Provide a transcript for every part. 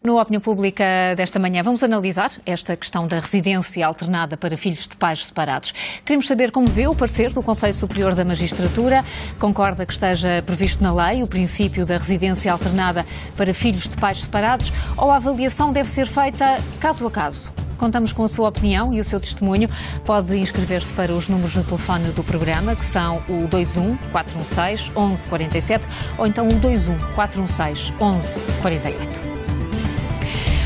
No Opinião Pública desta manhã vamos analisar esta questão da residência alternada para filhos de pais separados. Queremos saber como vê o parecer do Conselho Superior da Magistratura. Concorda que esteja previsto na lei o princípio da residência alternada para filhos de pais separados ou a avaliação deve ser feita caso a caso? Contamos com a sua opinião e o seu testemunho. Pode inscrever-se para os números de telefone do programa, que são o 21 416 1147 ou então o 21 416 1148.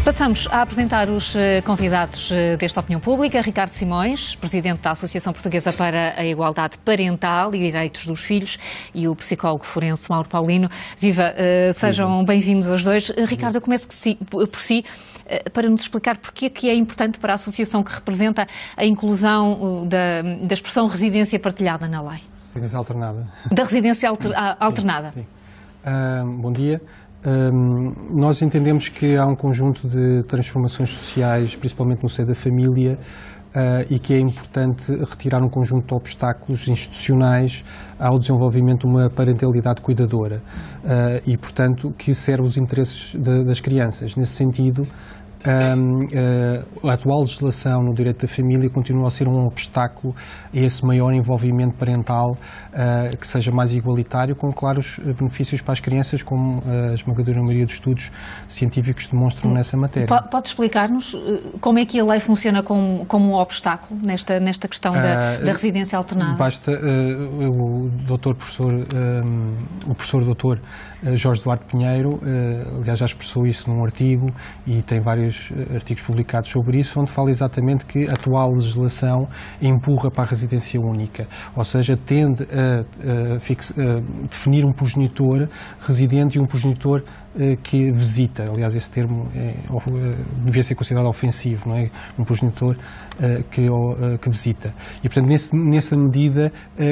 Passamos a apresentar os convidados desta Opinião Pública. Ricardo Simões, Presidente da Associação Portuguesa para a Igualdade Parental e Direitos dos Filhos, e o psicólogo forense Mauro Paulino. Viva, sejam bem-vindos os dois. Ricardo, eu começo por si, para nos explicar porque é que é importante para a associação que representa a inclusão da expressão residência partilhada na lei. Residência alternada. Da residência alternada. Sim. Bom dia. Nós entendemos que há um conjunto de transformações sociais, principalmente no seio da família, e que é importante retirar um conjunto de obstáculos institucionais ao desenvolvimento de uma parentalidade cuidadora e, portanto, que serve os interesses das crianças. Nesse sentido, a atual legislação no direito da família continua a ser um obstáculo a esse maior envolvimento parental que seja mais igualitário, com claros benefícios para as crianças, como a esmagadora maioria dos estudos científicos demonstram nessa matéria. Pode explicar-nos como é que a lei funciona como um obstáculo nesta questão da residência alternada? Basta o professor doutor Jorge Duarte Pinheiro, aliás já expressou isso num artigo e tem vários artigos publicados sobre isso, onde fala exatamente que a atual legislação empurra para a residência única, ou seja, tende a definir um progenitor residente e um progenitor que visita. Aliás, esse termo devia ser considerado ofensivo, não é? Um progenitor que visita. E, portanto, nessa medida,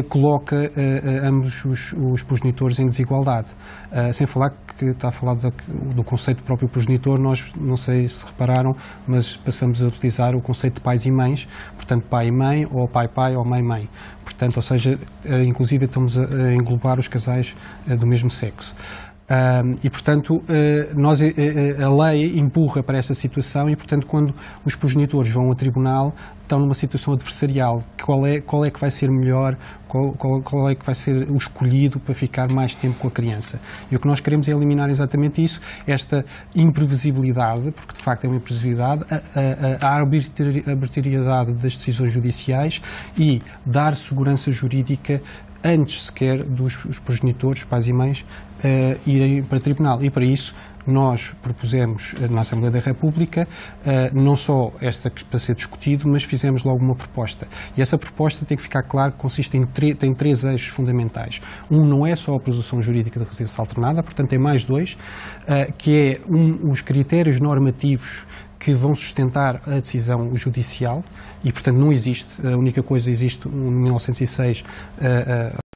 coloca ambos os progenitores em desigualdade. Sem falar que está a falar do conceito do próprio progenitor, nós, não sei se repararam, mas passamos a utilizar o conceito de pais e mães, portanto, pai e mãe, ou pai-pai, ou mãe-mãe. Portanto, ou seja, inclusive estamos a englobar os casais do mesmo sexo. E, portanto, a lei empurra para esta situação e, portanto, quando os progenitores vão ao tribunal, estão numa situação adversarial. Qual é que vai ser melhor, qual é que vai ser o escolhido para ficar mais tempo com a criança? E o que nós queremos é eliminar exatamente isso, esta imprevisibilidade, porque de facto é uma imprevisibilidade, a arbitrariedade das decisões judiciais e dar segurança jurídica antes sequer dos progenitores, pais e mães, irem para o tribunal. E para isso nós propusemos na Assembleia da República não só esta para ser discutido, mas fizemos logo uma proposta. E essa proposta tem que ficar claro que consiste tem três eixos fundamentais. Um não é só a presunção jurídica da residência alternada, portanto tem mais dois, que é os critérios normativos que vão sustentar a decisão judicial e, portanto, não existe. A única coisa existe, em 1906,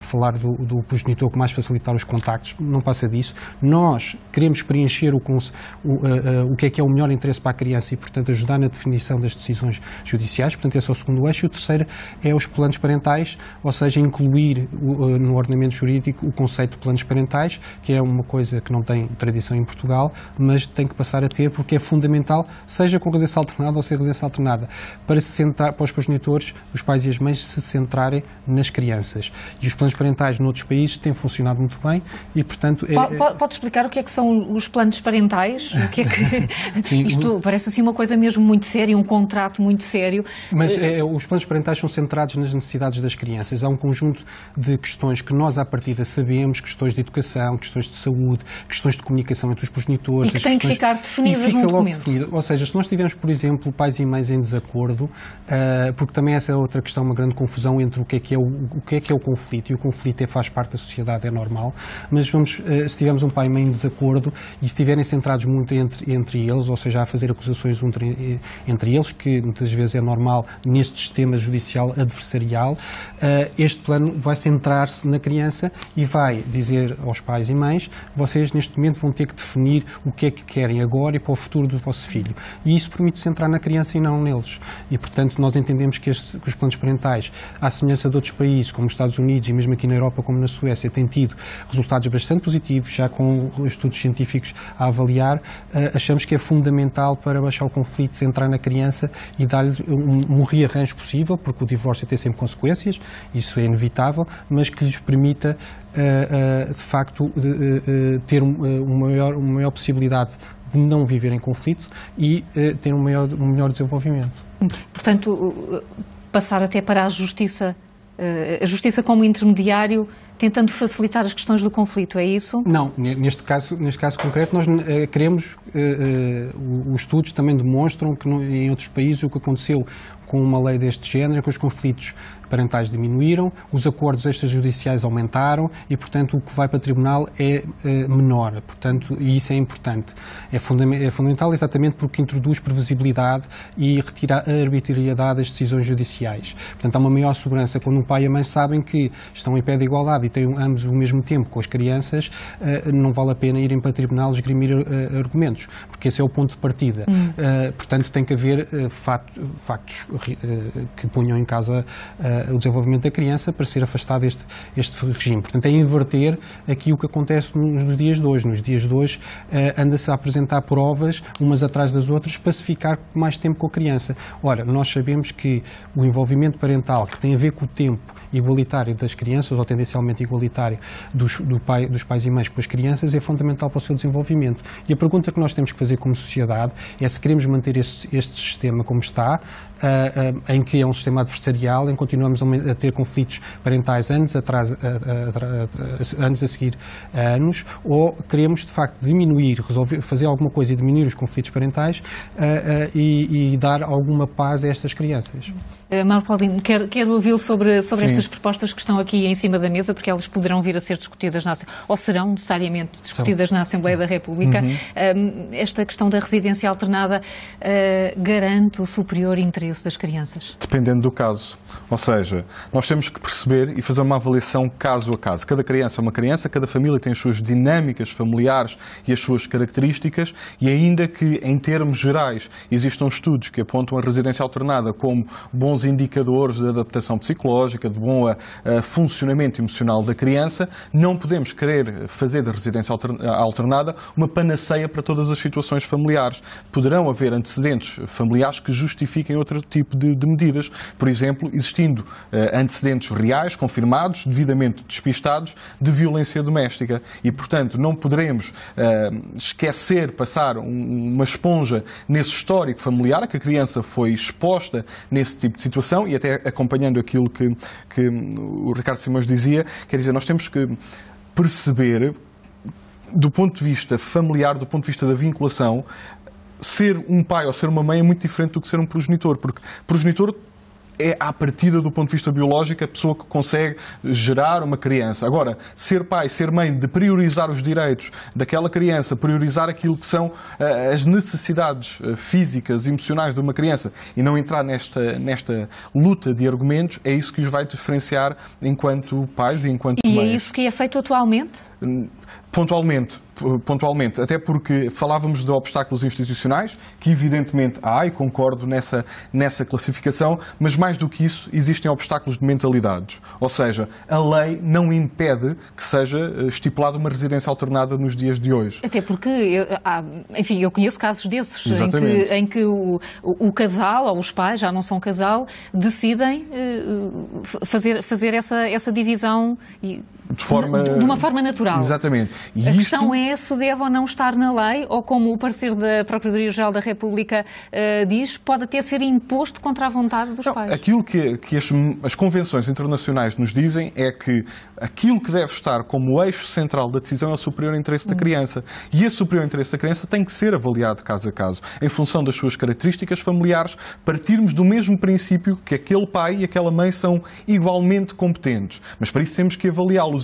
falar do progenitor que mais facilitar os contactos, não passa disso. Nós queremos preencher o que é o melhor interesse para a criança e, portanto, ajudar na definição das decisões judiciais. Portanto, esse é o segundo eixo. E o terceiro é os planos parentais, ou seja, incluir no ordenamento jurídico o conceito de planos parentais, que é uma coisa que não tem tradição em Portugal, mas tem que passar a ter porque é fundamental, seja com residência alternada ou sem residência alternada, para os progenitores, os pais e as mães se centrarem nas crianças. E os planos parentais noutros países têm funcionado muito bem e, portanto... Pode explicar o que é que são os planos parentais? Sim, isto parece assim uma coisa mesmo muito séria, um contrato muito sério. Mas os planos parentais são centrados nas necessidades das crianças. Há um conjunto de questões que nós, à partida, sabemos, questões de educação, questões de saúde, questões de comunicação entre os progenitores... E que têm que ficar definidas num documento. Ou seja, se nós tivermos, por exemplo, pais e mães em desacordo, porque também essa é outra questão, uma grande confusão entre o que é o conflito, e o conflito faz parte da sociedade, é normal, mas se tivermos um pai e mãe em desacordo e estiverem centrados muito entre eles, ou seja, a fazer acusações entre eles, que muitas vezes é normal neste sistema judicial adversarial, este plano vai centrar-se na criança e vai dizer aos pais e mães: vocês neste momento vão ter que definir o que é que querem agora e para o futuro do vosso filho. E isso permite centrar na criança e não neles. E, portanto, nós entendemos que os planos parentais, à semelhança de outros países, como os Estados Unidos e mesmo aqui aqui na Europa como na Suécia, tem tido resultados bastante positivos, já com estudos científicos a avaliar, achamos que é fundamental para baixar o conflito, centrar na criança e dar-lhe um rearranjo possível, porque o divórcio tem sempre consequências, isso é inevitável, mas que lhes permita, de facto, ter uma maior possibilidade de não viver em conflito e ter um melhor desenvolvimento. Portanto, passar até para a justiça como intermediário, tentando facilitar as questões do conflito, é isso? Não, neste caso concreto nós queremos, os estudos também demonstram que em outros países o que aconteceu com uma lei deste género, que os conflitos parentais diminuíram, os acordos extrajudiciais aumentaram e, portanto, o que vai para o tribunal é menor. Portanto, e isso é importante. É fundamental exatamente porque introduz previsibilidade e retira a arbitrariedade das decisões judiciais. Portanto, há uma maior segurança quando o pai e a mãe sabem que estão em pé de igualdade e têm ambos o mesmo tempo com as crianças, não vale a pena irem para o tribunal esgrimir argumentos, porque esse é o ponto de partida. Portanto, tem que haver factos que ponham em causa o desenvolvimento da criança para ser afastado este regime. Portanto, é inverter aqui o que acontece nos dias de hoje. Nos dias de hoje anda-se a apresentar provas umas atrás das outras para se ficar mais tempo com a criança. Ora, nós sabemos que o envolvimento parental, que tem a ver com o tempo igualitário das crianças, ou tendencialmente igualitário dos pais e mães com as crianças, é fundamental para o seu desenvolvimento. E a pergunta que nós temos que fazer como sociedade é se queremos manter este sistema como está, em que é um sistema adversarial, em que continuamos a ter conflitos parentais anos a seguir a anos, ou queremos, de facto, diminuir, fazer alguma coisa e diminuir os conflitos parentais e dar alguma paz a estas crianças. Mauro Paulino, quero ouvi-lo sobre estas propostas que estão aqui em cima da mesa, porque elas poderão vir a ser discutidas ou serão necessariamente discutidas na Assembleia da República. Esta questão da residência alternada garante o superior interesse das crianças? Dependendo do caso. Ou seja, nós temos que perceber e fazer uma avaliação caso a caso. Cada criança é uma criança, cada família tem as suas dinâmicas familiares e as suas características, e ainda que, em termos gerais, existam estudos que apontam a residência alternada como bons indicadores de adaptação psicológica, de bom funcionamento emocional da criança, não podemos querer fazer da residência alternada uma panaceia para todas as situações familiares. Poderão haver antecedentes familiares que justifiquem outro tipo de medidas. Por exemplo, existindo antecedentes reais, confirmados, devidamente despistados, de violência doméstica. E, portanto, não poderemos esquecer, passar uma esponja nesse histórico familiar, que a criança foi exposta nesse tipo de situação, e até acompanhando aquilo que o Ricardo Simões dizia, quer dizer, nós temos que perceber, do ponto de vista familiar, do ponto de vista da vinculação, ser um pai ou ser uma mãe é muito diferente do que ser um progenitor, porque progenitor é, à partida, do ponto de vista biológico, a pessoa que consegue gerar uma criança. Agora, ser pai, ser mãe, de priorizar os direitos daquela criança, priorizar aquilo que são as necessidades físicas e emocionais de uma criança e não entrar nesta luta de argumentos, é isso que os vai diferenciar enquanto pais e enquanto mães. E é isso que é feito atualmente? Pontualmente, até porque falávamos de obstáculos institucionais, que evidentemente há, e concordo nessa classificação, mas mais do que isso, existem obstáculos de mentalidades. Ou seja, a lei não impede que seja estipulada uma residência alternada nos dias de hoje. Até porque, eu conheço casos desses, em que o casal, ou os pais, já não são casal, decidem fazer essa divisão de uma forma natural. Exatamente. E a questão é se deve ou não estar na lei, ou como o parecer da Procuradoria-Geral da República diz, pode até ser imposto contra a vontade dos pais. Aquilo que as convenções internacionais nos dizem é que aquilo que deve estar como eixo central da decisão é o superior interesse da criança. E esse superior interesse da criança tem que ser avaliado caso a caso, em função das suas características familiares, partirmos do mesmo princípio que aquele pai e aquela mãe são igualmente competentes. Mas para isso temos que avaliá-los.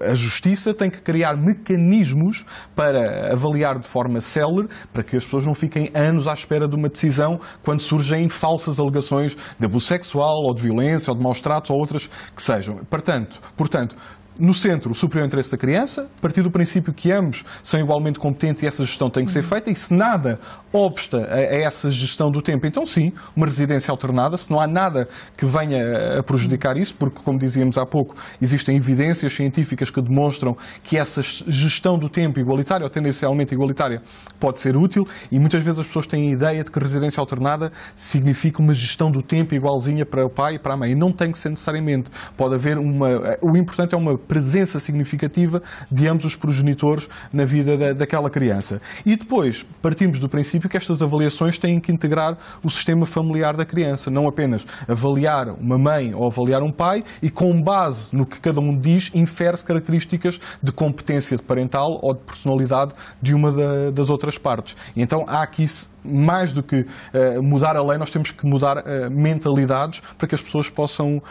A Justiça tem que criar mecanismos para avaliar de forma célere, para que as pessoas não fiquem anos à espera de uma decisão quando surgem falsas alegações de abuso sexual, ou de violência, ou de maus tratos, ou outras que sejam. Portanto, no centro, o superior interesse da criança, a partir do princípio que ambos são igualmente competentes e essa gestão tem que ser feita, e se nada obsta a essa gestão do tempo, então sim, uma residência alternada, se não há nada que venha a prejudicar isso, porque, como dizíamos há pouco, existem evidências científicas que demonstram que essa gestão do tempo igualitária, ou tendencialmente igualitária, pode ser útil, e muitas vezes as pessoas têm a ideia de que residência alternada significa uma gestão do tempo igualzinha para o pai e para a mãe, e não tem que ser necessariamente. Pode haver o importante é uma presença significativa de ambos os progenitores na vida daquela criança. E depois partimos do princípio que estas avaliações têm que integrar o sistema familiar da criança, não apenas avaliar uma mãe ou avaliar um pai e, com base no que cada um diz, infere-se características de competência de parental ou de personalidade de uma das outras partes. E então há aqui, mais do que mudar a lei, nós temos que mudar mentalidades para que as pessoas possam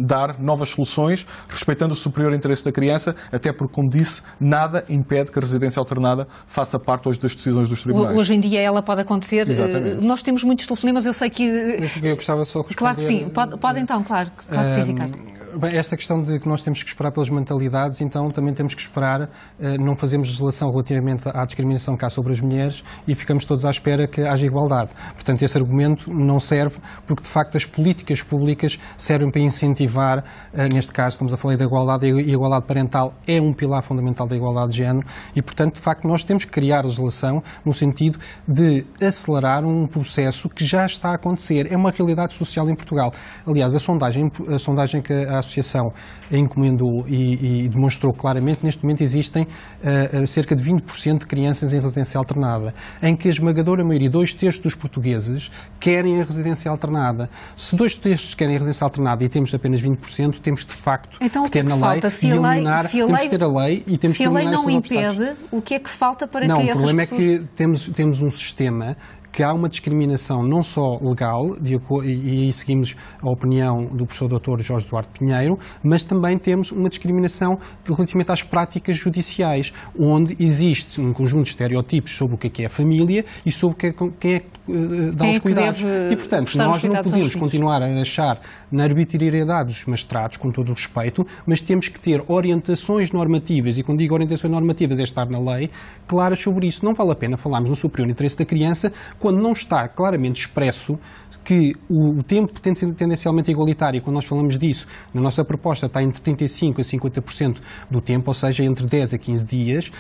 dar novas soluções, respeitando o superior interesse da criança, até porque, como disse, nada impede que a residência alternada faça parte hoje das decisões dos tribunais. Hoje em dia ela pode acontecer. Exatamente. Nós temos muitos telefonemas, eu sei que... Eu gostava só de responder. Claro que sim. Pode então, claro que sim, Ricardo. Bem, esta questão de que nós temos que esperar pelas mentalidades, então também temos que esperar, não fazemos legislação relativamente à discriminação que há sobre as mulheres e ficamos todos à espera que haja igualdade. Portanto, esse argumento não serve, porque de facto as políticas públicas servem para incentivar, neste caso estamos a falar da igualdade, e a igualdade parental é um pilar fundamental da igualdade de género e, portanto, de facto nós temos que criar legislação no sentido de acelerar um processo que já está a acontecer. É uma realidade social em Portugal. Aliás, a sondagem que a Associação encomendou e demonstrou claramente que neste momento existem cerca de 20% de crianças em residência alternada, em que a esmagadora maioria, 2/3 dos portugueses, querem a residência alternada. Se 2/3 querem a residência alternada e temos apenas 20%, temos de facto então, que ter na lei e eliminar, temos que ter a lei e temos que eliminar esses obstáculos. Se a lei não impede, o que é que falta para que essas pessoas... Não, o problema pessoas... é que temos um sistema que há uma discriminação não só legal, e aí seguimos a opinião do professor Dr. Jorge Duarte Pinheiro, mas também temos uma discriminação relativamente às práticas judiciais, onde existe um conjunto de estereótipos sobre o que é a família e sobre quem é que dá os cuidados. E, portanto, nós não podemos continuar a achar na arbitrariedade dos magistrados, com todo o respeito, mas temos que ter orientações normativas, e quando digo orientações normativas é estar na lei, claras sobre isso. Não vale a pena falarmos no superior interesse da criança quando não está claramente expresso que o tempo tendencialmente igualitário, quando nós falamos disso, na nossa proposta está entre 35% a 50% do tempo, ou seja, entre 10 a 15 dias.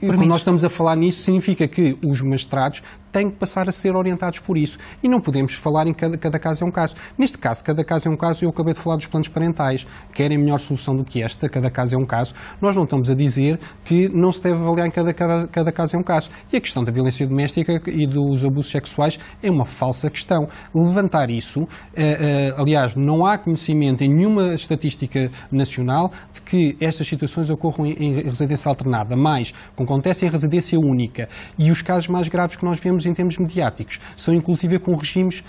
Quando nós estamos a falar nisso, significa que os magistrados têm que passar a ser orientados por isso. E não podemos falar em cada caso é um caso. Neste caso, cada caso é um caso, eu acabei de falar dos planos parentais. Querem melhor solução do que esta, cada caso é um caso. Nós não estamos a dizer que não se deve avaliar em cada caso é um caso. E a questão da violência doméstica e dos abusos sexuais é uma falsa questão. Levantar isso, aliás, não há conhecimento em nenhuma estatística nacional de que estas situações ocorram em residência alternada, mas acontece em residência única. E os casos mais graves que nós vemos em termos mediáticos são inclusive com regimes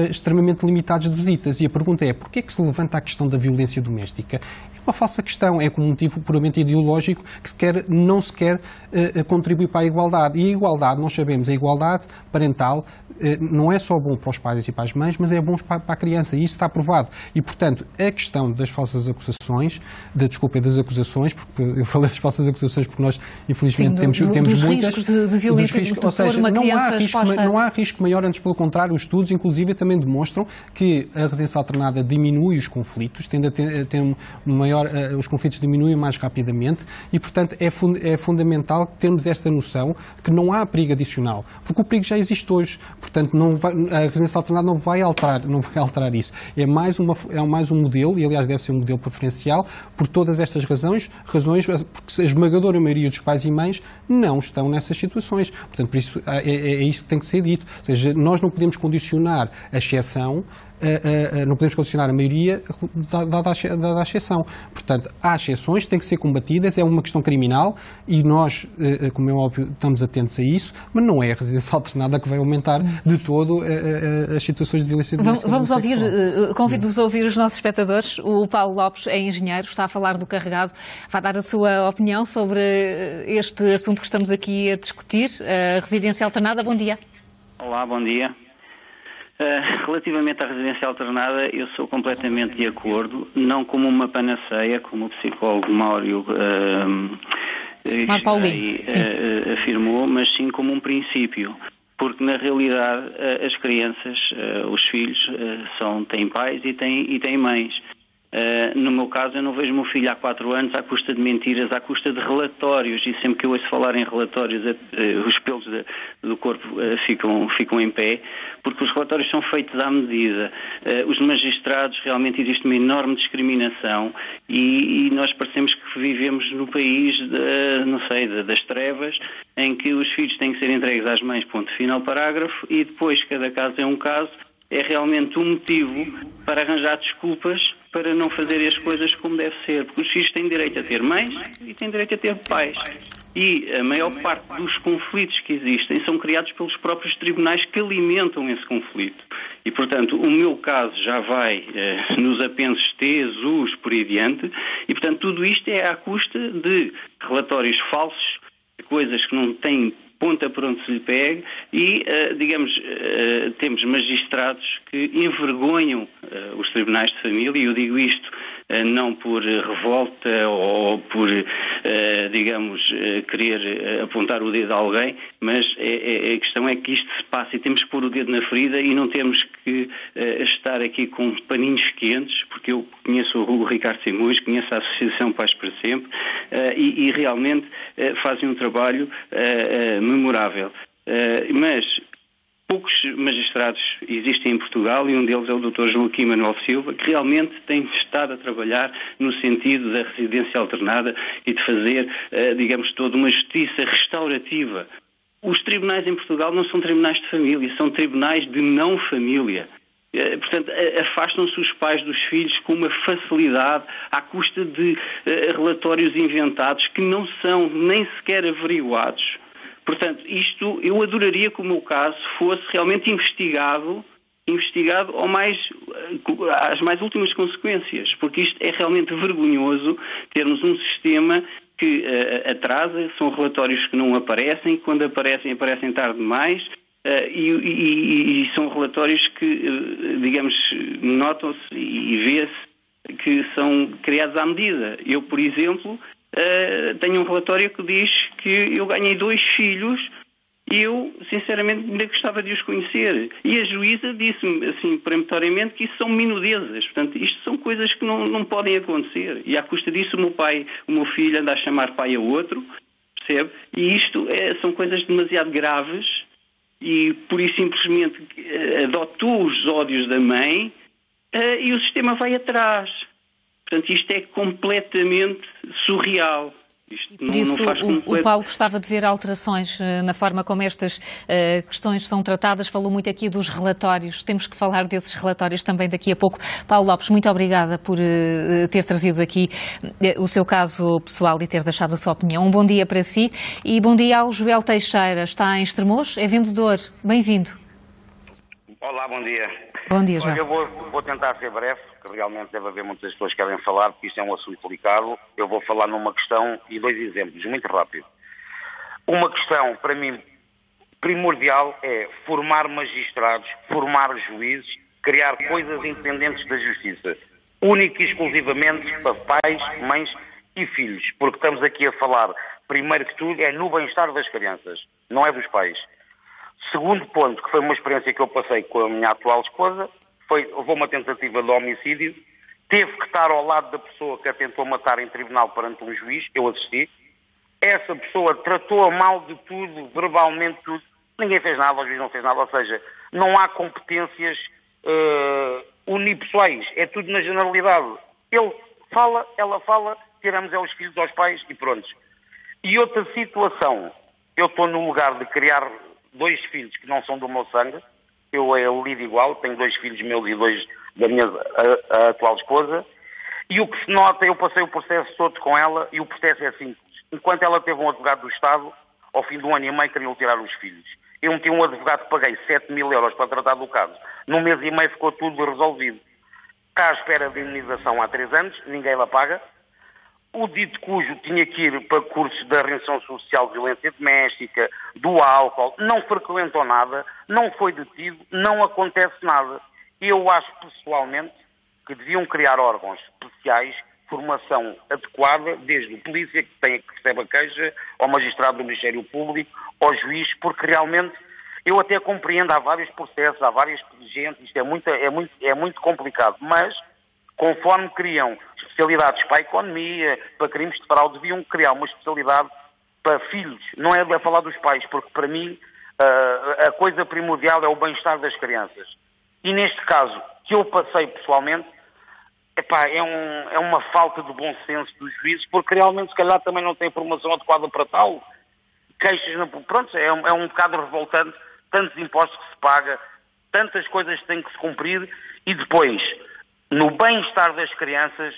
extremamente limitados de visitas. E a pergunta é, porquê é que se levanta a questão da violência doméstica? É uma falsa questão, é com um motivo puramente ideológico que não se quer contribuir para a igualdade. E a igualdade, nós sabemos, a igualdade parental não é só bom para os pais e para as mães, mas é bom para a criança, e isso está provado. E, portanto, a questão das falsas acusações, das acusações, porque eu falei das falsas acusações porque nós, infelizmente, temos dos muitas. Riscos de violência, ou seja, não há risco maior, antes pelo contrário, os estudos, inclusive, também demonstram que a residência alternada diminui os conflitos, tende a ter os conflitos diminuem mais rapidamente e, portanto, é fundamental termos esta noção de que não há perigo adicional, porque o perigo já existe hoje. Portanto, a residência alternada não vai alterar isso. É mais um modelo, e aliás deve ser um modelo preferencial, por todas estas razões, porque a esmagadora maioria dos pais e mães não estão nessas situações. Portanto, por isso, é isso que tem que ser dito. Ou seja, nós não podemos condicionar a exceção, não podemos condicionar a maioria dada a exceção. Portanto, há exceções, têm que ser combatidas, é uma questão criminal e nós, como é óbvio, estamos atentos a isso, mas não é a residência alternada que vai aumentar de todo as situações de violência doméstica. Vamos ouvir, convido-vos a ouvir os nossos espectadores. O Paulo Lopes é engenheiro, está a falar do carregado, vai dar a sua opinião sobre este assunto que estamos aqui a discutir, a residência alternada. Bom dia. Olá, bom dia. Relativamente à residência alternada, eu sou completamente de acordo, não como uma panaceia, como o psicólogo Mário afirmou, mas sim como um princípio. Porque, na realidade, as crianças, os filhos, têm pais e têm mães. No meu caso, eu não vejo o meu filho há 4 anos à custa de mentiras, à custa de relatórios, e sempre que eu ouço falar em relatórios, os pelos do corpo ficam em pé, porque os relatórios são feitos à medida. Os magistrados, realmente existe uma enorme discriminação e nós parecemos que vivemos no país, das trevas, em que os filhos têm que ser entregues às mães, ponto final, parágrafo, e depois cada caso é um caso. É realmente um motivo para arranjar desculpas para não fazer as coisas como deve ser. Porque os filhos têm direito a ter mães e têm direito a ter pais. E a maior parte dos conflitos que existem são criados pelos próprios tribunais que alimentam esse conflito. E, portanto, o meu caso já vai nos apensos T, ZUS, por aí adiante. E, portanto, tudo isto é à custa de relatórios falsos, de coisas que não têm ponta por onde se lhe pegue e, temos magistrados que envergonham os tribunais de família, e eu digo isto não por revolta ou por, querer apontar o dedo a alguém, mas a questão é que isto se passa e temos que pôr o dedo na ferida e não temos que estar aqui com paninhos quentes, porque eu conheço o Ricardo Simões, conheço a Associação Pais para Sempre e realmente fazem um trabalho memorável. Mas poucos magistrados existem em Portugal e um deles é o Dr. Joaquim Manuel Silva, que realmente tem estado a trabalhar no sentido da residência alternada e de fazer, toda uma justiça restaurativa. Os tribunais em Portugal não são tribunais de família, são tribunais de não família. Portanto, afastam-se os pais dos filhos com uma facilidade à custa de relatórios inventados que não são nem sequer averiguados. Portanto, isto eu adoraria que o meu caso fosse realmente investigado às mais últimas consequências, porque isto é realmente vergonhoso termos um sistema que atrasa, são relatórios que não aparecem, quando aparecem tarde demais, e são relatórios que, notam-se e vê-se que são criados à medida. Eu, por exemplo, tenho um relatório que diz que eu ganhei 2 filhos e eu, sinceramente, ainda gostava de os conhecer. E a juíza disse-me, assim, peremptoriamente, que isso são minudezas. Portanto, isto são coisas que não podem acontecer. E à custa disso, o meu filho anda a chamar pai a outro, percebe? E isto são coisas demasiado graves e, por isso, simplesmente, adotou os ódios da mãe e o sistema vai atrás. Portanto, isto é completamente surreal. Por isso, o Paulo gostava de ver alterações na forma como estas questões são tratadas. Falou muito aqui dos relatórios. Temos que falar desses relatórios também daqui a pouco. Paulo Lopes, muito obrigada por ter trazido aqui o seu caso pessoal e ter deixado a sua opinião. Um bom dia para si e bom dia ao Joel Teixeira. Está em Estremoz, é vendedor. Bem-vindo. Olá, bom dia. Bom dia, Joel. Eu vou tentar ser breve, porque realmente deve haver muitas pessoas que querem falar, porque isto é um assunto delicado. Eu vou falar numa questão e 2 exemplos, muito rápido. Uma questão, para mim, primordial é formar magistrados, formar juízes, criar coisas independentes da justiça, única e exclusivamente para pais, mães e filhos, porque estamos aqui a falar, primeiro que tudo, é no bem-estar das crianças, não é dos pais. Segundo ponto, que foi uma experiência que eu passei com a minha atual esposa, houve uma tentativa de homicídio, teve que estar ao lado da pessoa que a tentou matar em tribunal perante um juiz, eu assisti. Essa pessoa tratou-a mal de tudo, verbalmente tudo, ninguém fez nada, o juiz não fez nada, ou seja, não há competências unipessoais, é tudo na generalidade. Ele fala, ela fala, tiramos os filhos aos pais e pronto. E outra situação, eu estou no lugar de criar 2 filhos que não são do meu sangue, eu lido igual, tenho 2 filhos meus e 2 da minha atual esposa, e o que se nota, eu passei o processo todo com ela, e o processo é simples. Enquanto ela teve um advogado do Estado, ao fim de 1 ano e meio queriam tirar os filhos. Eu meti um advogado que paguei 7.000 euros para tratar do caso. Num mês e meio ficou tudo resolvido. Está à espera de indenização há 3 anos, ninguém la paga. o dito cujo tinha que ir para cursos da reinserção social de violência doméstica, do álcool, não frequentou nada, não foi detido, não acontece nada. Eu acho pessoalmente que deviam criar órgãos especiais, formação adequada, desde o polícia que recebe a queixa, ao magistrado do Ministério Público, ao juiz, porque realmente eu até compreendo, há vários processos, há várias gente, isto é muito complicado, mas conforme criam especialidades para a economia, para crimes de fraude, deviam criar uma especialidade para filhos, não é a falar dos pais, porque para mim a coisa primordial é o bem-estar das crianças. E neste caso, que eu passei pessoalmente, é uma falta de bom senso dos juízes, porque realmente se calhar também não tem formação adequada para tal. Queixas, pronto, é um bocado revoltante, tantos impostos que se paga, tantas coisas que têm que se cumprir, e depois, no bem-estar das crianças,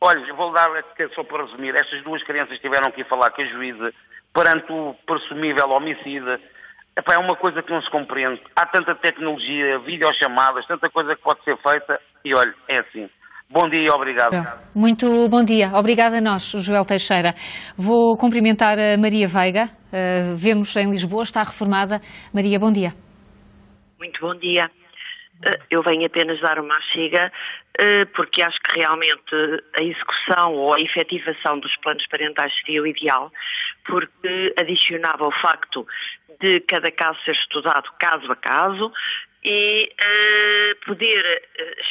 olha, vou dar, só para resumir, estas duas crianças tiveram que ir falar com a juíza perante o presumível homicida. É uma coisa que não se compreende. Há tanta tecnologia, videochamadas, tanta coisa que pode ser feita, e olha, é assim. Bom dia e obrigado. Muito bom dia. Obrigada a nós, Joel Teixeira. Vou cumprimentar a Maria Veiga. Vemos em Lisboa, está reformada. Maria, bom dia. Muito bom dia. Eu venho apenas dar uma chega, porque acho que realmente a execução ou a efetivação dos planos parentais seria o ideal, porque adicionava o facto de cada caso ser estudado caso a caso, e poder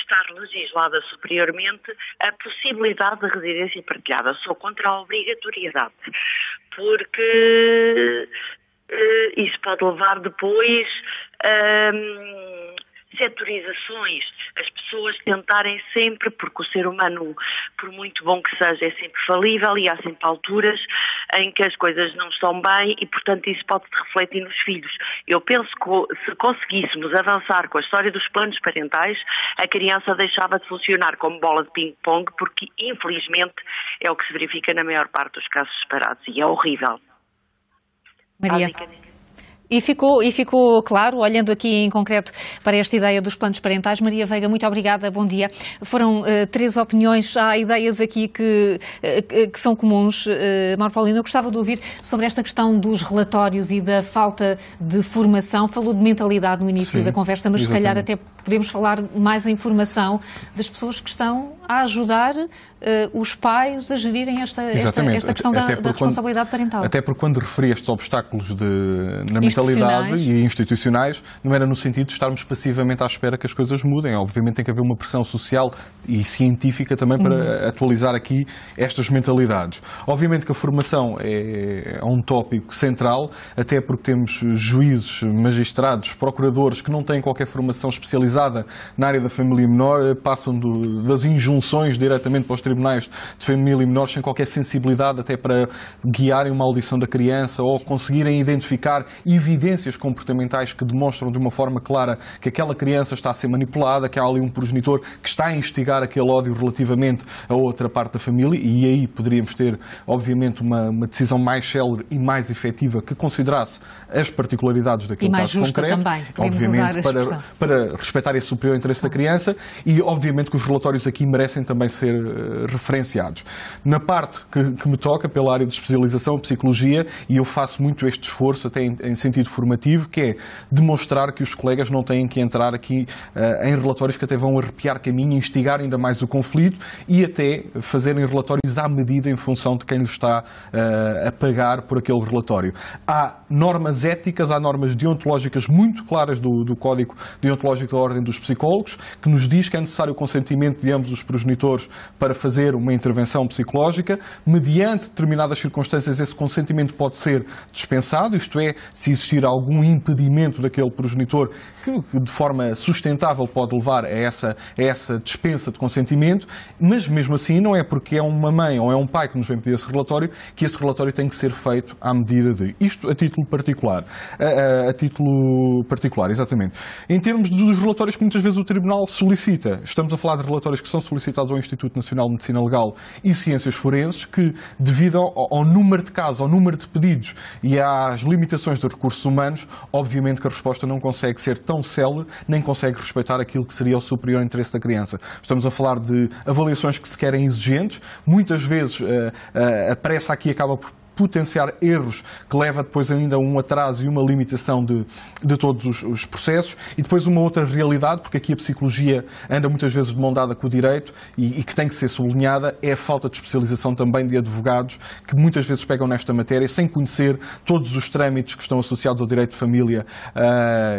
estar legislada superiormente a possibilidade de residência partilhada. Sou contra a obrigatoriedade, porque isso pode levar depois setorizações, as pessoas tentarem sempre, porque o ser humano, por muito bom que seja, é sempre falível e há sempre alturas em que as coisas não estão bem e, portanto, isso pode se refletir nos filhos. Eu penso que se conseguíssemos avançar com a história dos planos parentais, a criança deixava de funcionar como bola de ping-pong, porque, infelizmente, é o que se verifica na maior parte dos casos separados e é horrível. Maria. E ficou claro, olhando aqui em concreto para esta ideia dos planos parentais. Maria Veiga, muito obrigada, bom dia. Foram 3 opiniões, há ideias aqui que são comuns. Mauro Paulino, eu gostava de ouvir sobre esta questão dos relatórios e da falta de formação. Falou de mentalidade no início da conversa, mas se calhar até podemos falar mais em formação das pessoas que estão a ajudar os pais a gerirem esta questão da responsabilidade parental. Até porque quando referi estes obstáculos na mentalidade e institucionais, não era no sentido de estarmos passivamente à espera que as coisas mudem. Obviamente tem que haver uma pressão social e científica também para atualizar aqui estas mentalidades. Obviamente que a formação é um tópico central, até porque temos juízes, magistrados, procuradores que não têm qualquer formação especializada na área da família menor, passam das injunções diretamente para os tribunais de família menor sem qualquer sensibilidade até para guiarem uma audição da criança ou conseguirem identificar evidências comportamentais que demonstram de uma forma clara que aquela criança está a ser manipulada, que há ali um progenitor que está a instigar aquele ódio relativamente a outra parte da família, e aí poderíamos ter, obviamente, uma decisão mais célere e mais efetiva que considerasse as particularidades daquele caso concreto. Também, obviamente, para respeitar esse superior interesse da criança, e obviamente que os relatórios aqui merecem também ser referenciados. Na parte que me toca, pela área de especialização, psicologia, e eu faço muito este esforço, até em sentido formativo, que é demonstrar que os colegas não têm que entrar aqui em relatórios que até vão arrepiar caminho, instigar ainda mais o conflito e até fazerem relatórios à medida em função de quem lhe está a pagar por aquele relatório. Há normas éticas, há normas deontológicas muito claras do Código Deontológico da Ordem dos Psicólogos, que nos diz que é necessário o consentimento de ambos os progenitores para fazer uma intervenção psicológica. Mediante determinadas circunstâncias, esse consentimento pode ser dispensado, isto é, se existir algum impedimento daquele progenitor que de forma sustentável pode levar a essa dispensa de consentimento, mas mesmo assim não é porque é uma mãe ou é um pai que nos vem pedir esse relatório que esse relatório tem que ser feito à medida de... Isto a título particular. A título particular, exatamente. Em termos dos relatórios que muitas vezes o Tribunal solicita, estamos a falar de relatórios que são solicitados solicitados ao Instituto Nacional de Medicina Legal e Ciências Forenses, que, devido ao número de casos, ao número de pedidos e às limitações de recursos humanos, obviamente que a resposta não consegue ser tão célere, nem consegue respeitar aquilo que seria o superior interesse da criança. Estamos a falar de avaliações que se querem exigentes, muitas vezes a pressa aqui acaba por potenciar erros que leva depois ainda a um atraso e uma limitação de todos os processos. E depois uma outra realidade, porque aqui a psicologia anda muitas vezes de mão dada com o direito e que tem que ser sublinhada, é a falta de especialização também de advogados que muitas vezes pegam nesta matéria sem conhecer todos os trâmites que estão associados ao direito de família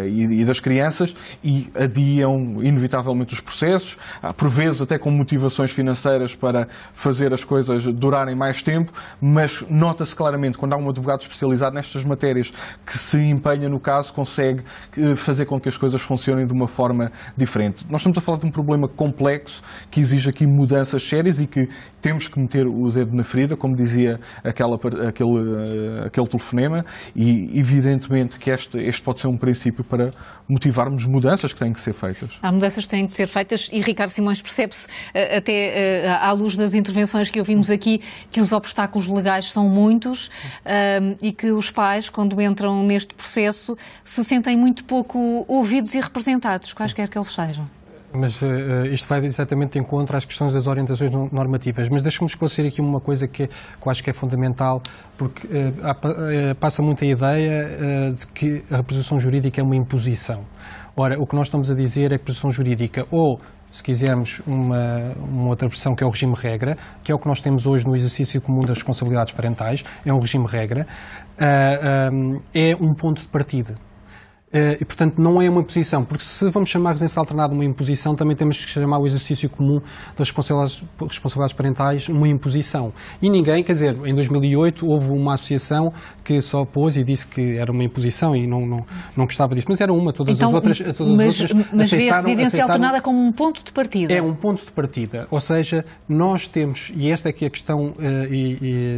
e das crianças e adiam inevitavelmente os processos, por vezes até com motivações financeiras para fazer as coisas durarem mais tempo, mas nota-se claramente, quando há um advogado especializado nestas matérias que se empenha no caso, consegue fazer com que as coisas funcionem de uma forma diferente. Nós estamos a falar de um problema complexo que exige aqui mudanças sérias e que temos que meter o dedo na ferida, como dizia aquele telefonema, e evidentemente que este pode ser um princípio para motivarmos mudanças que têm que ser feitas. Há mudanças que têm de ser feitas e Ricardo Simões, percebe-se até à luz das intervenções que ouvimos aqui que os obstáculos legais são muitos e que os pais, quando entram neste processo, se sentem muito pouco ouvidos e representados, quaisquer que eles sejam. Mas isto vai exatamente de encontro às questões das orientações normativas. Mas deixa-me esclarecer aqui uma coisa que eu acho que é fundamental, porque passa muito a ideia de que a reposição jurídica é uma imposição. Ora, o que nós estamos a dizer é que a reposição jurídica, ou se quisermos uma outra versão, que é o regime-regra, que é o que nós temos hoje no exercício comum das responsabilidades parentais, é um regime-regra, é um ponto de partida. E, portanto, não é uma imposição, porque se vamos chamar a residência alternada uma imposição, também temos que chamar o exercício comum das responsabilidades parentais uma imposição. E ninguém, quer dizer, em 2008 houve uma associação que só pôs e disse que era uma imposição e não gostava disso, mas era uma, todas as outras mas vê a residência alternada como um ponto de partida. É um ponto de partida, ou seja, nós temos, e esta é que é a questão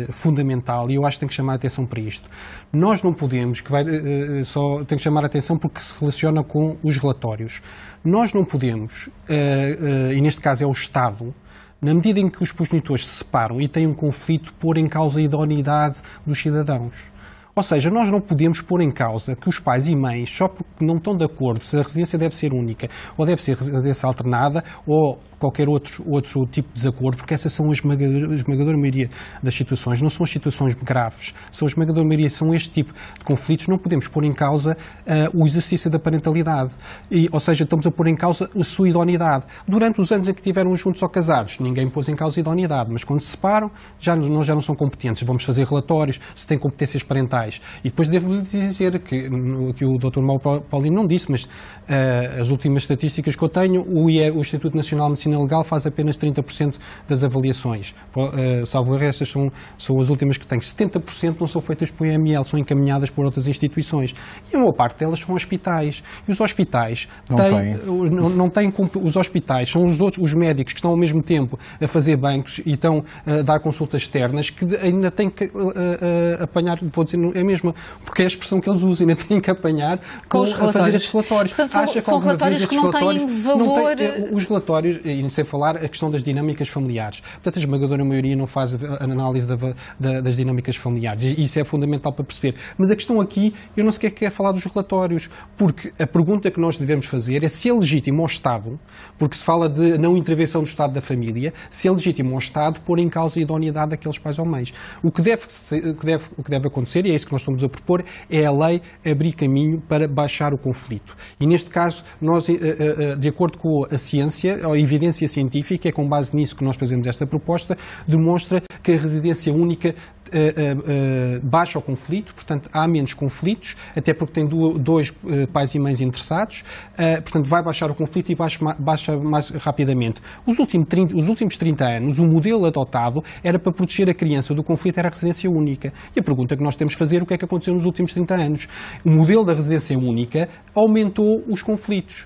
fundamental, e eu acho que tem que chamar a atenção para isto, nós não podemos, só tem que chamar a atenção porque se relaciona com os relatórios. Nós não podemos, e neste caso é o Estado, na medida em que os progenitores se separam e têm um conflito, pôr em causa a idoneidade dos cidadãos. Ou seja, nós não podemos pôr em causa que os pais e mães, só porque não estão de acordo se a residência deve ser única ou deve ser residência alternada ou qualquer outro tipo de desacordo, porque essas são a esmagadora maioria das situações, não são as situações graves, são a esmagadora maioria, são este tipo de conflitos, não podemos pôr em causa o exercício da parentalidade, ou seja, estamos a pôr em causa a sua idoneidade. Durante os anos em que estiveram juntos ou casados, ninguém pôs em causa a idoneidade, mas quando se separam, já não são competentes, vamos fazer relatórios se têm competências parentais. E depois devo-lhe dizer que o Dr. Mauro Paulino não disse, mas as últimas estatísticas que eu tenho, o Instituto Nacional de Medicina Legal faz apenas 30% das avaliações. Salvo erro, essas são as últimas que tenho. 70% não são feitas por IML, são encaminhadas por outras instituições. E a maior parte delas são hospitais. E os hospitais não têm. Os hospitais são os médicos que estão ao mesmo tempo a fazer bancos e estão a dar consultas externas que ainda têm que apanhar, vou dizer, é mesmo, porque é a expressão que eles usam, ainda têm que apanhar a fazer estes relatórios. Portanto, são relatórios que não têm valor. Os relatórios, e sem falar a questão das dinâmicas familiares. Portanto, a esmagadora maioria não faz a análise das dinâmicas familiares. E isso é fundamental para perceber. Mas a questão aqui, eu não sequer quero falar dos relatórios, porque a pergunta que nós devemos fazer é se é legítimo ao Estado, porque se fala de não intervenção do Estado da família, se é legítimo ao Estado pôr em causa a idoneidade daqueles pais ou mães. O que deve acontecer, e é isso que nós estamos a propor, é a lei abrir caminho para baixar o conflito. E neste caso, nós, de acordo com a ciência, a evidência científica, é com base nisso que nós fazemos esta proposta, demonstra que a residência única baixa o conflito, portanto há menos conflitos, até porque tem dois pais e mães interessados, portanto vai baixar o conflito e baixa mais rapidamente. Os últimos 30 anos, o modelo adotado era para proteger a criança do conflito, era a residência única. E a pergunta que nós temos de fazer é o que é que aconteceu nos últimos 30 anos. O modelo da residência única aumentou os conflitos.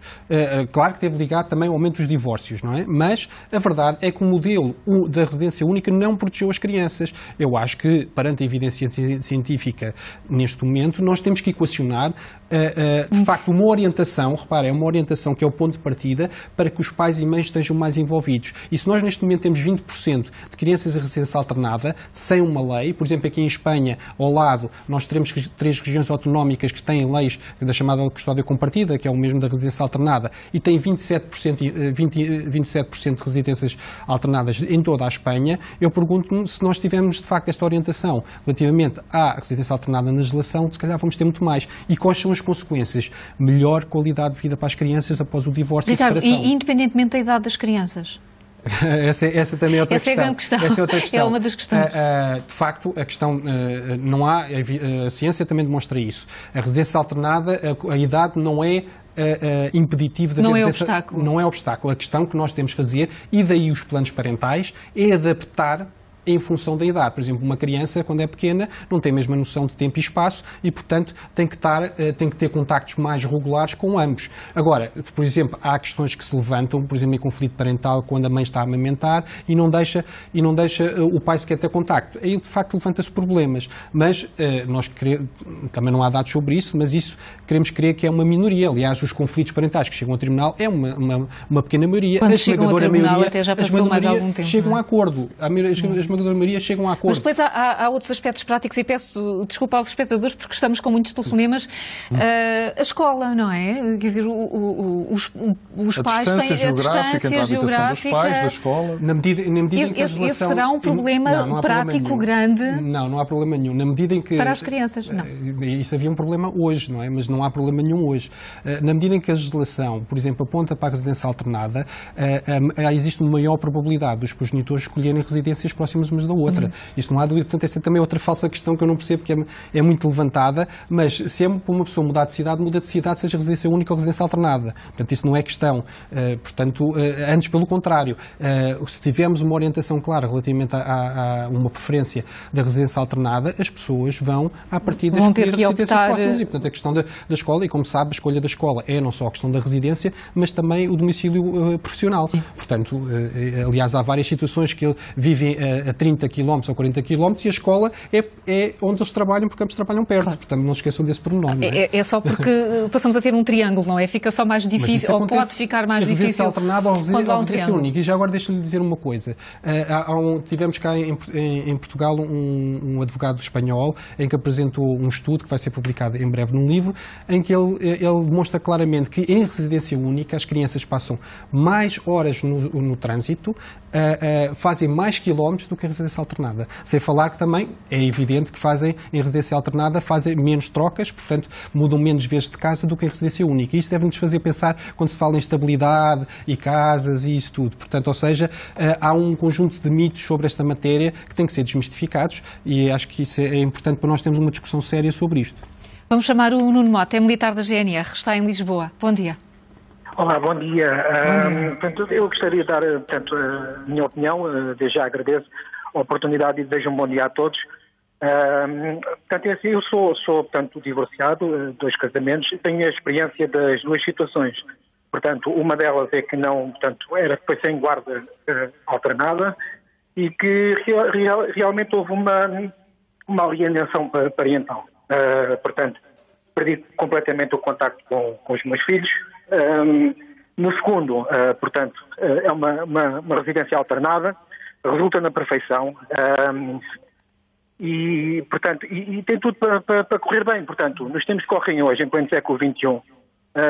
Claro que teve ligado também ao aumento dos divórcios, não é? Mas a verdade é que o modelo da residência única não protegeu as crianças. Eu acho que perante a evidência científica neste momento, nós temos que equacionar, de facto, uma orientação, reparem, é uma orientação que é o ponto de partida para que os pais e mães estejam mais envolvidos. E se nós neste momento temos 20% de crianças em residência alternada, sem uma lei, por exemplo, aqui em Espanha, ao lado, nós teremos 3 regiões autonómicas que têm leis da chamada custódia compartida, que é o mesmo da residência alternada, e têm 27% de residências alternadas em toda a Espanha. Eu pergunto-me se nós tivermos, de facto, esta orientação relativamente à residência alternada na legislação, se calhar vamos ter muito mais. E quais são as consequências? Melhor qualidade de vida para as crianças após o divórcio Ricardo, e a separação. E independentemente da idade das crianças? Essa também é outra questão. É a grande questão. Essa é outra questão. É uma das questões. De facto, a questão não há, a ciência também demonstra isso. A residência alternada, a idade não é impeditivo da não é residência. obstáculo. Não é obstáculo. A questão que nós temos de fazer, e daí os planos parentais, é adaptar em função da idade. Por exemplo, uma criança, quando é pequena, não tem a mesma noção de tempo e espaço e, portanto, tem que ter contactos mais regulares com ambos. Agora, por exemplo, há questões que se levantam, por exemplo, em conflito parental, quando a mãe está a amamentar e não deixa o pai sequer ter contacto. Aí, de facto, levanta-se problemas. Mas nós também não há dados sobre isso, mas isso queremos crer que é uma minoria. Aliás, os conflitos parentais que chegam ao tribunal é uma pequena maioria. Quando chegam ao tribunal, até já passou mais algum tempo. Chegam a acordo. A maioria chegam a acordo. Mas depois há outros aspectos práticos, e peço desculpa aos espectadores porque estamos com muitos telefonemas. A escola, não é? Quer dizer, os pais têm a distância geográfica dos pais, da escola. Na medida em que a esse legislação... será um problema prático grande. Não há problema nenhum. Na medida em que... Para as crianças, não. Isso havia um problema hoje, não é? Mas não há problema nenhum hoje. Na medida em que a legislação, por exemplo, aponta para a residência alternada, existe uma maior probabilidade dos progenitores escolherem residências próximas umas da outra. Isto não há dúvida. Portanto, essa também é outra falsa questão que eu não percebo, que é muito levantada, mas se é para uma pessoa mudar de cidade, muda de cidade, seja residência única ou residência alternada. Portanto, isso não é questão. Antes, pelo contrário, se tivermos uma orientação clara relativamente a uma preferência da residência alternada, as pessoas vão, à partida, escolher residências próximas. E, portanto, a questão da escola, e como sabe, a escolha da escola é não só a questão da residência, mas também o domicílio profissional. Portanto, aliás, há várias situações que vivem a 30 km ou 40 km e a escola é onde eles trabalham, porque ambos trabalham perto. Claro. Portanto, não se esqueçam desse pormenor. É só porque passamos a ter um triângulo, não é? Fica só mais difícil, ou pode ficar mais difícil. Residência alternada ou residência única. E já agora deixa-lhe dizer uma coisa. Tivemos cá em Portugal um advogado espanhol em que apresentou um estudo que vai ser publicado em breve num livro, em que ele demonstra claramente que em residência única as crianças passam mais horas no trânsito, fazem mais quilómetros do que em residência alternada. Sem falar que também é evidente que em residência alternada fazem menos trocas, portanto mudam menos vezes de casa do que em residência única. E isso deve-nos fazer pensar quando se fala em estabilidade e casas e isso tudo. Portanto, ou seja, há um conjunto de mitos sobre esta matéria que têm que ser desmistificados e acho que isso é importante para nós termos uma discussão séria sobre isto. Vamos chamar o Nuno Mota, é militar da GNR, está em Lisboa. Bom dia. Olá, bom dia. Portanto, eu gostaria de dar a minha opinião, desde já agradeço a oportunidade e desejo um bom dia a todos. Portanto, assim, eu sou portanto, divorciado, 2 casamentos, e tenho a experiência das 2 situações. Portanto, uma delas é que não, portanto, foi sem guarda alternada e que realmente houve uma alienação parental. Portanto, perdi completamente o contacto com os meus filhos. No segundo, portanto, é uma residência alternada, resulta na perfeição e tem tudo para correr bem. Portanto, nos tempos que correm hoje, em pleno século XXI,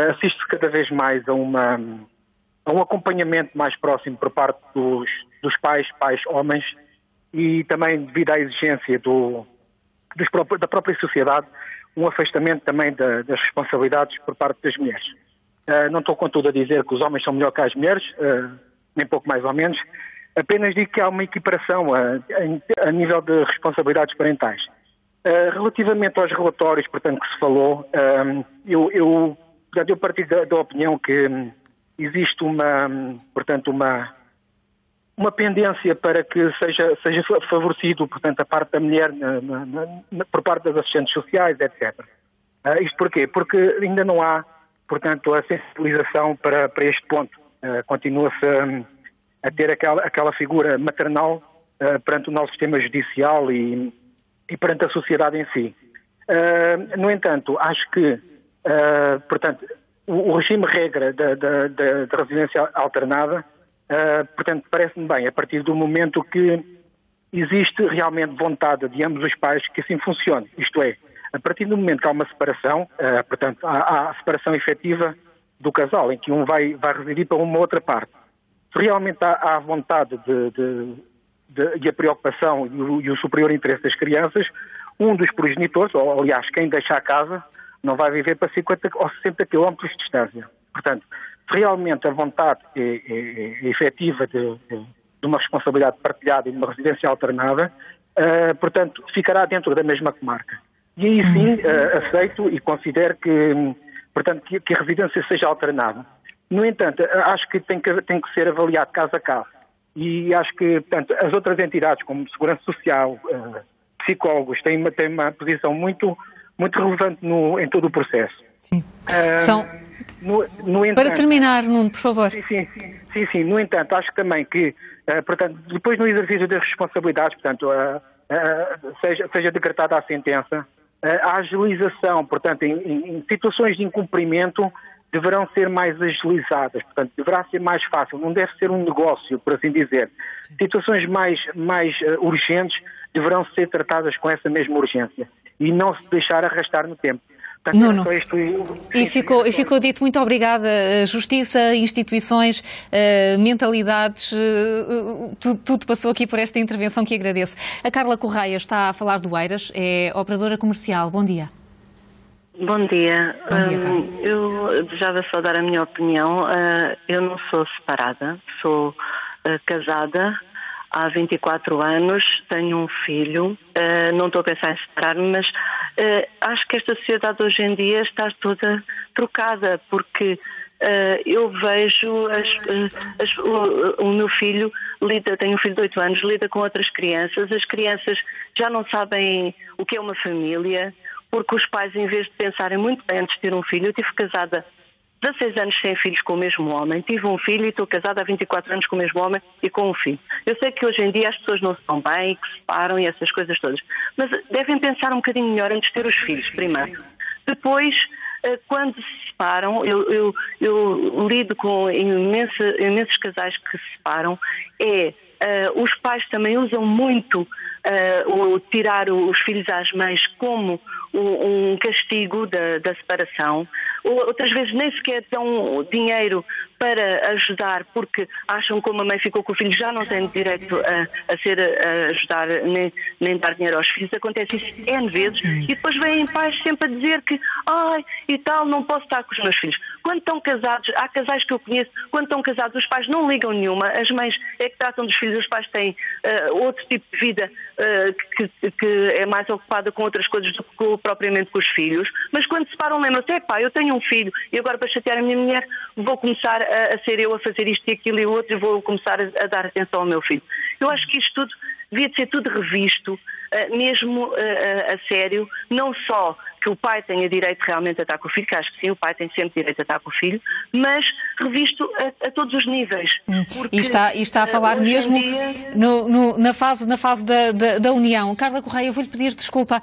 assiste-se cada vez mais a um acompanhamento mais próximo por parte dos pais homens, e também devido à exigência da própria sociedade, um afastamento também das responsabilidades por parte das mulheres. Não estou, contudo, a dizer que os homens são melhor que as mulheres, nem pouco mais ou menos, apenas digo que há uma equiparação a nível de responsabilidades parentais. Relativamente aos relatórios, portanto, que se falou, eu partilho da opinião que existe uma pendência para que seja favorecido, portanto, a parte da mulher por parte das assistentes sociais, etc. Isto porquê? Porque ainda não há, portanto, a sensibilização para este ponto. Continua-se a ter aquela figura maternal perante o nosso sistema judicial e e perante a sociedade em si. No entanto, acho que, portanto, o regime regra da residência alternada, portanto, parece-me bem, a partir do momento que existe realmente vontade de ambos os pais que assim funcione. Isto é, a partir do momento que há uma separação, portanto, há a separação efetiva do casal, em que um vai residir para uma outra parte. Se realmente há a vontade e a preocupação e o superior interesse das crianças, um dos progenitores, ou aliás, quem deixa a casa, não vai viver para 50 ou 60 quilómetros de distância. Portanto, se realmente a vontade é efetiva de uma responsabilidade partilhada e de uma residência alternada, portanto, ficará dentro da mesma comarca. E aí sim, aceito e considero portanto, que a residência seja alternada. No entanto, acho que tem que ser avaliado caso a caso. E acho que, portanto, as outras entidades, como Segurança Social, psicólogos, têm uma posição muito, muito relevante em todo o processo. Sim. No entanto, para terminar, Nuno, por favor. Sim. No entanto, acho também que, portanto, depois no exercício das responsabilidades, portanto, seja decretada a sentença, a agilização, portanto, em situações de incumprimento, deverão ser mais agilizadas, portanto, deverá ser mais fácil, não deve ser um negócio, por assim dizer. Situações mais urgentes deverão ser tratadas com essa mesma urgência e não se deixar arrastar no tempo. Portanto, Nuno, e ficou dito, muito obrigada. Justiça, instituições, mentalidades, tudo passou aqui por esta intervenção que agradeço. A Carla Correia está a falar do Eiras, é operadora comercial. Bom dia. Bom dia. Carla. Eu desejava só dar a minha opinião. Eu não sou separada, sou casada há 24 anos, tenho um filho, não estou a pensar em separar-me, mas acho que esta sociedade hoje em dia está toda trocada, porque eu vejo o meu filho tenho um filho de 8 anos, lida com outras crianças, as crianças já não sabem o que é uma família, porque os pais, em vez de pensarem muito bem antes de ter um filho, eu estive casada 16 anos sem filhos com o mesmo homem, tive um filho e estou casada há 24 anos com o mesmo homem e com um filho. Eu sei que hoje em dia as pessoas não estão bem, que se separam e essas coisas todas, mas devem pensar um bocadinho melhor antes de ter os filhos, primeiro. Depois, quando se separam, eu lido com imensos casais que se separam, os pais também usam muito o tirar os filhos às mães como um castigo da separação. Outras vezes nem sequer dão dinheiro para ajudar, porque acham que como a mãe ficou com o filho já não tem direito a ajudar nem dar dinheiro aos filhos. Acontece isso N vezes e depois vêm pais sempre a dizer que e tal, não posso estar com os meus filhos. Quando estão casados, há casais que eu conheço, quando estão casados os pais não ligam nenhuma, as mães é que tratam dos filhos, os pais têm outro tipo de vida que é mais ocupada com outras coisas do que propriamente com os filhos, mas quando se separam lembram-se, eu tenho um filho e agora para chatear a minha mulher vou começar a ser eu a fazer isto e aquilo e o outro e vou começar a dar atenção ao meu filho. Eu acho que isto tudo devia de ser tudo revisto, mesmo a sério, não só que o pai tenha direito realmente a estar com o filho, que acho que sim, o pai tem sempre direito a estar com o filho, mas revisto a todos os níveis. Porque, e está a falar mesmo dia... na fase da união. Carla Correia, eu vou-lhe pedir desculpa.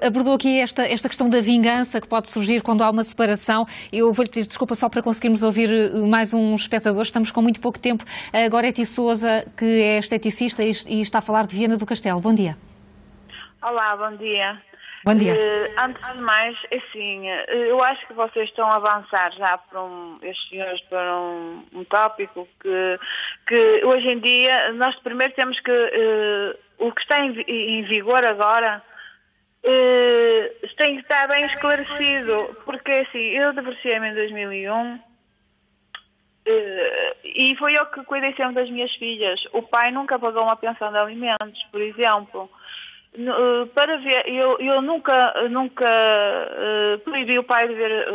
Abordou aqui esta questão da vingança que pode surgir quando há uma separação. Eu vou-lhe pedir desculpa só para conseguirmos ouvir mais um espectador. Estamos com muito pouco tempo. A Gorete Sousa, que é esteticista e está a falar de Viana do Castelo. Bom dia. Olá, bom dia. Bom dia. Antes de mais, assim, eu acho que vocês estão a avançar já estes senhores para um tópico que hoje em dia nós primeiro temos que o que está em vigor agora tem que estar bem esclarecido, porque assim, eu divorciei-me em 2001 e foi eu que cuidei sempre das minhas filhas. O pai nunca pagou uma pensão de alimentos, por exemplo. Para ver, eu nunca proibi o pai de ver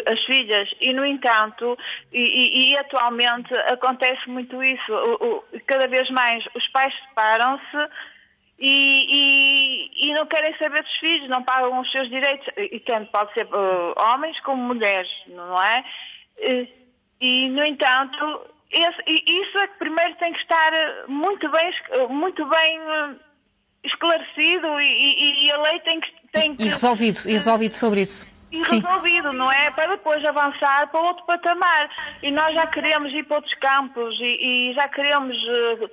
as filhas e, no entanto, e atualmente acontece muito isso. Cada vez mais os pais separam-se e não querem saber dos filhos, não pagam os seus direitos, e tanto pode ser homens como mulheres, não é? E, no entanto, isso é que primeiro tem que estar muito bem esclarecido e a lei tem que... E resolvido sobre isso. E resolvido, não é? Para depois avançar para outro patamar. E nós já queremos ir para outros campos e já queremos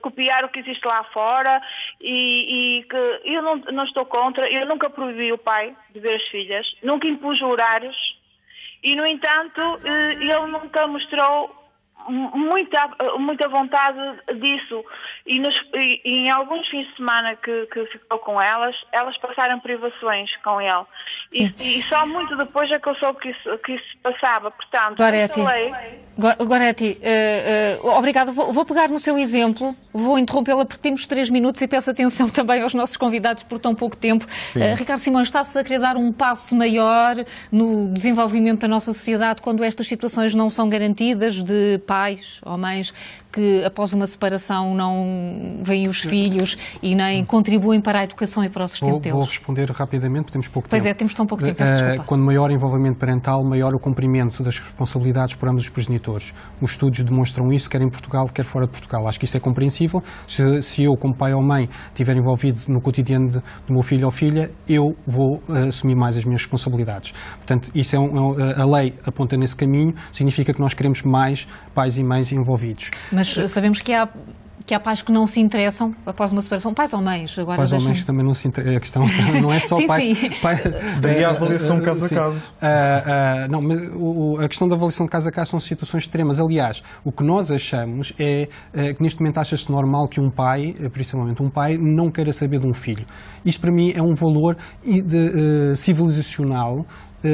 copiar o que existe lá fora e que eu não estou contra. Eu nunca proibi o pai de ver as filhas, nunca impus horários e, no entanto, ele nunca mostrou muita vontade disso e em alguns fins de semana que ficou com elas passaram privações com ele e só muito depois é que eu soube que isso passava. Portanto, Goretti, obrigado. Vou pegar no seu exemplo, vou interrompê-la porque temos 3 minutos e peço atenção também aos nossos convidados por tão pouco tempo. Ricardo Simões, está-se a querer dar um passo maior no desenvolvimento da nossa sociedade quando estas situações não são garantidas, de pais ou mães que após uma separação não veem os filhos e nem contribuem para a educação e para o sustento deles? Vou responder rapidamente, temos pouco tempo. Pois é, temos tão pouco tempo, peço desculpa. Quando maior envolvimento parental, maior o cumprimento das responsabilidades por ambos os progenitores. Os estudos demonstram isso, quer em Portugal, quer fora de Portugal. Acho que isso é compreensível. Se eu, como pai ou mãe, estiver envolvido no cotidiano do meu filho ou filha, eu vou assumir mais as minhas responsabilidades. Portanto, isso a lei aponta nesse caminho, significa que nós queremos mais pais e mães envolvidos. Mas sabemos que há pais que não se interessam após uma separação, pais ou mães. Agora pais ou mães que também não se interessam. A questão não é só sim, pais. Sim. Daí a avaliação caso a caso. Não, mas a questão da avaliação de caso a caso são situações extremas. Aliás, o que nós achamos é que neste momento acha-se normal que um pai, principalmente um pai, não queira saber de um filho. Isto para mim é um valor civilizacional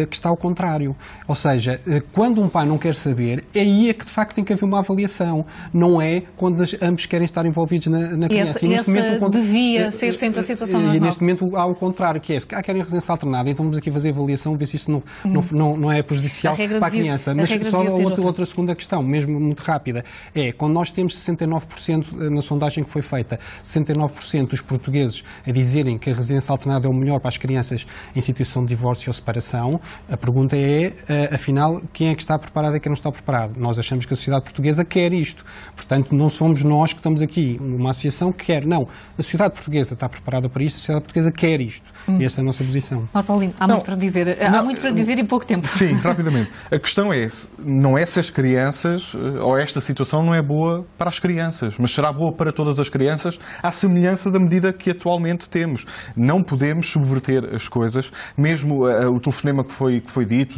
que está ao contrário. Ou seja, quando um pai não quer saber, é que de facto tem que haver uma avaliação. Não é quando ambos querem estar envolvidos na criança. E neste momento, devia ser sempre a situação normal. E neste momento há o contrário, que é, se querem residência alternada, então vamos aqui fazer avaliação, ver se isso não é prejudicial para a criança. Mas só outra segunda questão, mesmo muito rápida, é, quando nós temos 69%, na sondagem que foi feita, 69% dos portugueses a dizerem que a residência alternada é o melhor para as crianças em situação de divórcio ou separação, a pergunta é, afinal, quem é que está preparado e quem não está preparado? Nós achamos que a sociedade portuguesa quer isto. Portanto, não somos nós que estamos aqui, uma associação que quer. Não, a sociedade portuguesa está preparada para isto, a sociedade portuguesa quer isto. E essa é a nossa posição. Paulinho, há muito para dizer em pouco tempo. Sim, rapidamente. A questão é, não é se as crianças, ou esta situação não é boa para as crianças, mas será boa para todas as crianças, à semelhança da medida que atualmente temos. Não podemos subverter as coisas, mesmo o telefonema que foi dito,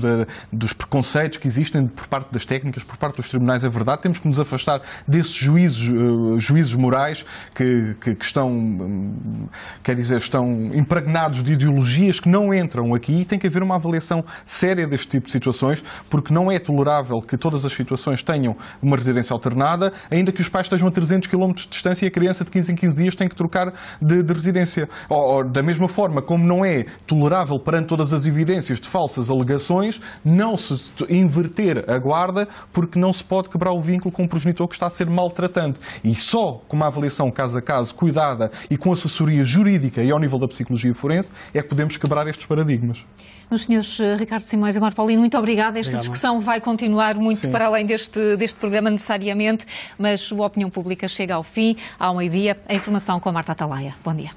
dos preconceitos que existem por parte das técnicas, por parte dos tribunais, é verdade. Temos que nos afastar desses juízos morais que estão, quer dizer, estão impregnados de ideologias que não entram aqui, e tem que haver uma avaliação séria deste tipo de situações, porque não é tolerável que todas as situações tenham uma residência alternada, ainda que os pais estejam a 300 km de distância e a criança de 15 em 15 dias tem que trocar de residência. Ou, da mesma forma, como não é tolerável perante todas as evidências de falsas alegações, não se inverter a guarda, porque não se pode quebrar o vínculo com um progenitor que está a ser maltratante. E só com uma avaliação caso a caso, cuidada e com assessoria jurídica e ao nível da psicologia forense, é que podemos quebrar estes paradigmas. Meus senhores Ricardo Simões e Marco Paulino, muito obrigada. Esta discussão vai continuar muito para além deste programa necessariamente, mas a opinião pública chega ao fim, ao meio-dia. A informação com a Marta Atalaia. Bom dia.